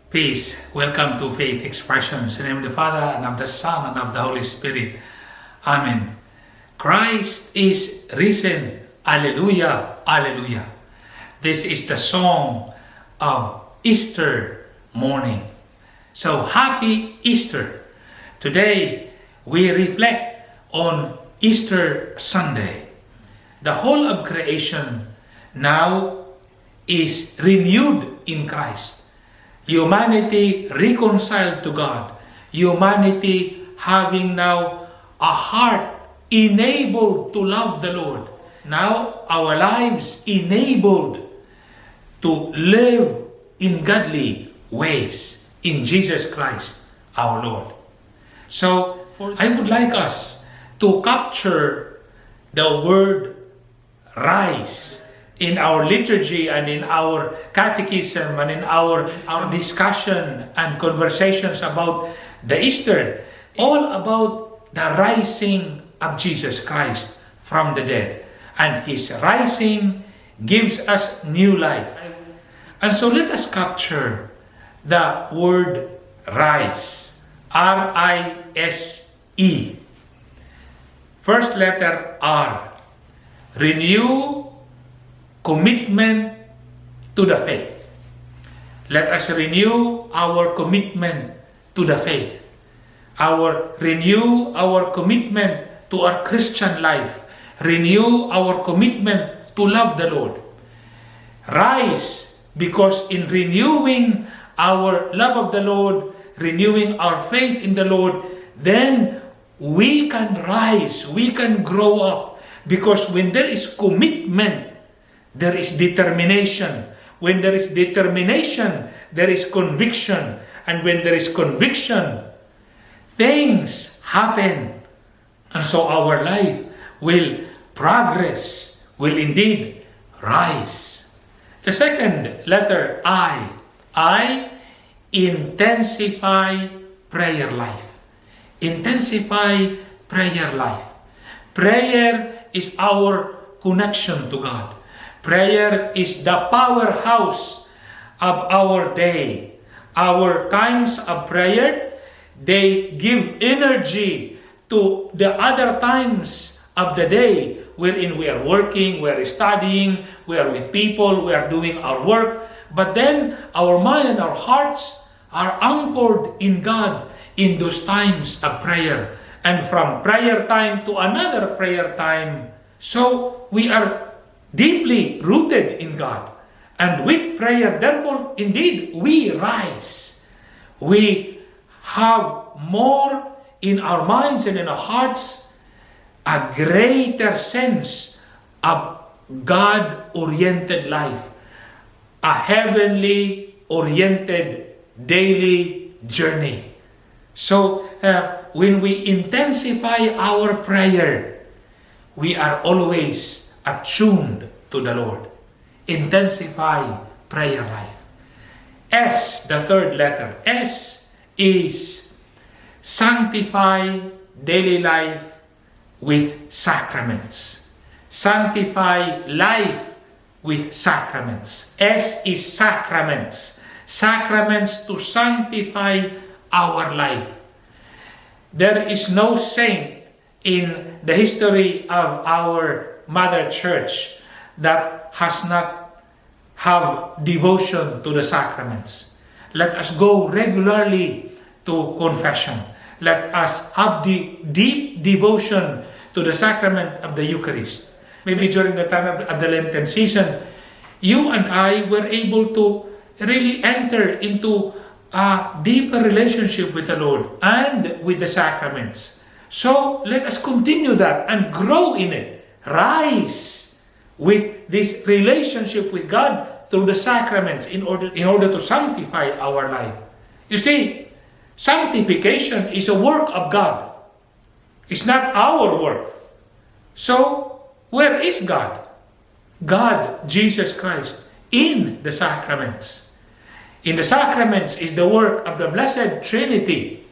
Peace. Welcome to Faith Expressions. In the name of the Father, and of the Son, and of the Holy Spirit. Amen. Christ is risen. Alleluia. Alleluia. This is the song of Easter morning. So happy Easter. Today we reflect on Easter Sunday. The whole of creation now is renewed in Christ. Humanity reconciled to God. Humanity having now a heart enabled to love the Lord. Now our lives enabled to live in godly ways in Jesus Christ our Lord. So I would like us to capture the word rise in our liturgy and in our catechism and in our discussion and conversations about the Easter, all about the rising of Jesus Christ from the dead. And His rising gives us new life. And so let us capture the word rise. R-I-S-E. First letter R. Renew commitment to the faith. Let us renew our commitment to the faith. Renew our commitment to our Christian life. Renew our commitment to love the Lord. Rise, because in renewing our love of the Lord, renewing our faith in the Lord, then we can rise, we can grow up. Because when there is commitment, there is determination. When there is determination, there is conviction. And when there is conviction, things happen. And so our life will progress, will indeed rise. The second letter, I. I, intensify prayer life. Intensify prayer life. Prayer is our connection to God. Prayer is the powerhouse of our day. Our times of prayer, they give energy to the other times of the day wherein we are working, we are studying, we are with people, we are doing our work. But then our mind and our hearts are anchored in God in those times of prayer. And from prayer time to another prayer time, so we are deeply rooted in God. And with prayer, therefore, indeed, we rise. We have more in our minds and in our hearts a greater sense of God-oriented life, a heavenly-oriented daily journey. So, when we intensify our prayer, we are always attuned to the Lord. Intensify prayer life. S, the third letter. S is sanctify daily life with sacraments. Sanctify life with sacraments. S is sacraments. Sacraments to sanctify our life. There is no saint in the history of our Mother Church that has not have devotion to the sacraments. Let us go regularly to confession. Let us have the deep devotion to the sacrament of the Eucharist. Maybe during the time of the Lenten season, you and I were able to really enter into a deeper relationship with the Lord and with the sacraments. So let us continue that and grow in it. Rise with this relationship with God through the sacraments in order to sanctify our life. You see, sanctification is a work of God. It's not our work. So, where is God? God, Jesus Christ, in the sacraments. In the sacraments is the work of the Blessed Trinity.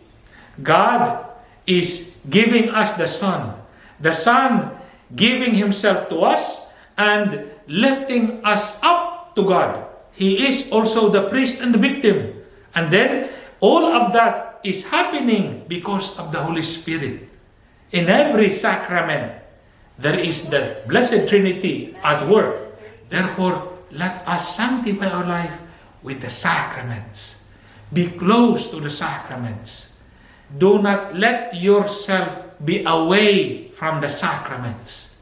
God is giving us the Son. The Son giving Himself to us and lifting us up to God. He is also the priest and the victim. And then, all of that is happening because of the Holy Spirit. In every sacrament, there is the Blessed Trinity at work. Therefore, let us sanctify our life with the sacraments. Be close to the sacraments. Do not let yourself be away from the sacraments.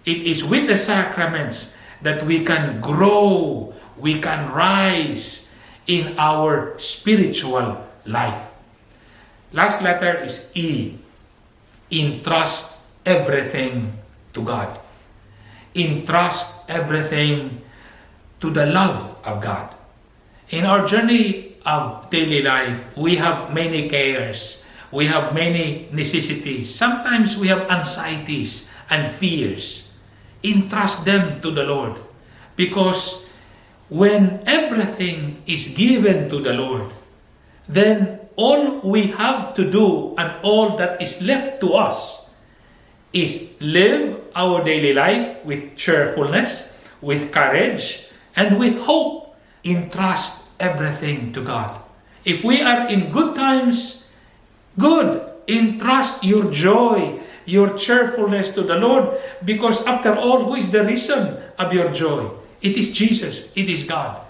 It is with the sacraments that we can grow, we can rise in our spiritual life. Last letter is E. Entrust everything to God. Entrust everything to the love of God. In our journey of daily life, we have many cares. We have many necessities. Sometimes we have anxieties and fears. Entrust them to the Lord. Because when everything is given to the Lord, then all we have to do and all that is left to us is live our daily life with cheerfulness, with courage, and with hope. Entrust everything to God. If we are in good times, good. Entrust your joy, your cheerfulness to the Lord, because after all, who is the reason of your joy? It is Jesus. It is God.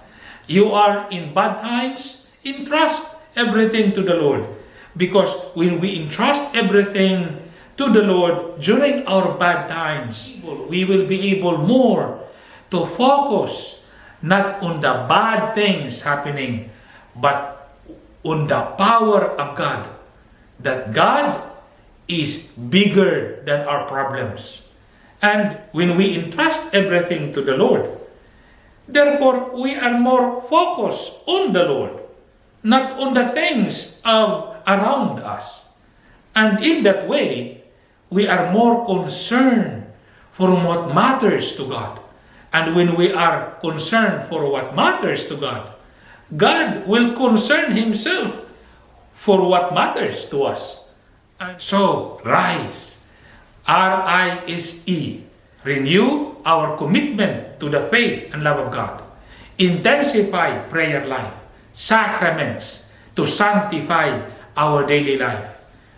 You are in bad times, entrust everything to the Lord. Because when we entrust everything to the Lord during our bad times, we will be able more to focus not on the bad things happening, but on the power of God. That God is bigger than our problems. And when we entrust everything to the Lord, therefore we are more focused on the Lord, not on the things around us. And in that way, we are more concerned for what matters to God. And when we are concerned for what matters to God, God will concern Himself for what matters to us. And so, rise. R-I-S-E. Renew our commitment to the faith and love of God. Intensify prayer life. Sacraments to sanctify our daily life.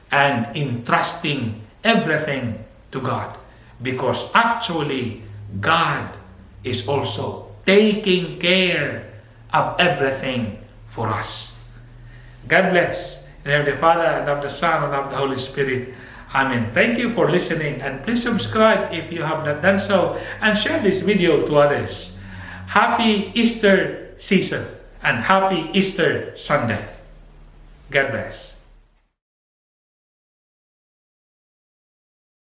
And entrusting everything to God. Because actually, God is also taking care of everything for us. God bless. In the name of the Father, and of the Son, and of the Holy Spirit. Amen. Thank you for listening, and please subscribe if you have not done so, and share this video to others. Happy Easter season, and happy Easter Sunday. God bless.